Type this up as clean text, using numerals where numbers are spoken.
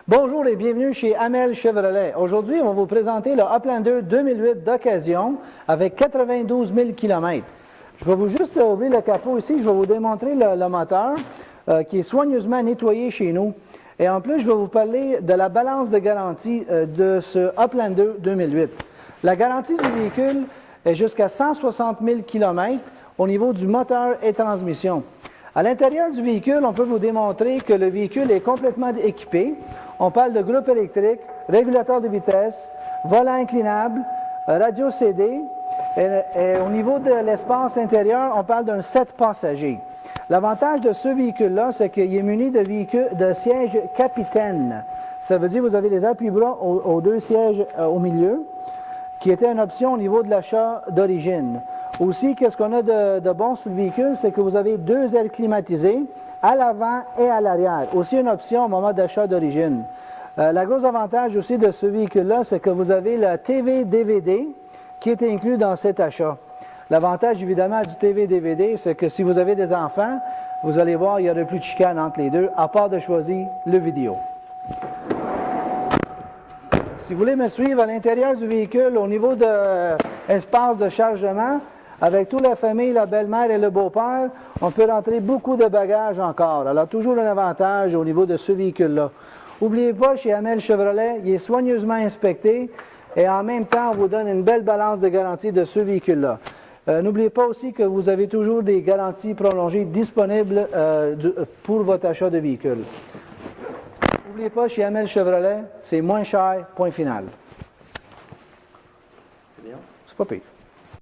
Bonjour et bienvenue chez Hamel Chevrolet. Aujourd'hui, on va vous présenter le Uplander 2008 d'occasion avec 92 000 km. Je vais vous juste ouvrir le capot ici. Je vais vous démontrer le moteur qui est soigneusement nettoyé chez nous. Et en plus, je vais vous parler de la balance de garantie de ce Uplander 2008. La garantie du véhicule est jusqu'à 160 000 km au niveau du moteur et transmission. À l'intérieur du véhicule, on peut vous démontrer que le véhicule est complètement équipé. On parle de groupe électrique, régulateur de vitesse, volant inclinable, radio CD. Et au niveau de l'espace intérieur, on parle d'un 7 passagers. L'avantage de ce véhicule-là, c'est qu'il est muni de sièges capitaine. Ça veut dire que vous avez les appuis-bras aux deux sièges au milieu, qui était une option au niveau de l'achat d'origine. Aussi, qu'est-ce qu'on a de bon sur le véhicule, c'est que vous avez deux ailes climatisées à l'avant et à l'arrière. Aussi une option au moment d'achat d'origine. Le gros avantage aussi de ce véhicule-là, c'est que vous avez la TV-DVD qui est inclus dans cet achat. L'avantage, évidemment, du TV-DVD, c'est que si vous avez des enfants, vous allez voir, il n'y aura plus de chicane entre les deux, à part de choisir le vidéo. Si vous voulez me suivre à l'intérieur du véhicule, au niveau de l'espace de chargement, avec toute la famille, la belle-mère et le beau-père, on peut rentrer beaucoup de bagages encore. Alors, toujours un avantage au niveau de ce véhicule-là. N'oubliez pas, chez Hamel Chevrolet, il est soigneusement inspecté et en même temps, on vous donne une belle balance de garantie de ce véhicule-là. N'oubliez pas aussi que vous avez toujours des garanties prolongées disponibles pour votre achat de véhicule. N'oubliez pas, chez Hamel Chevrolet, c'est moins cher, point final. C'est bien. C'est pas pire.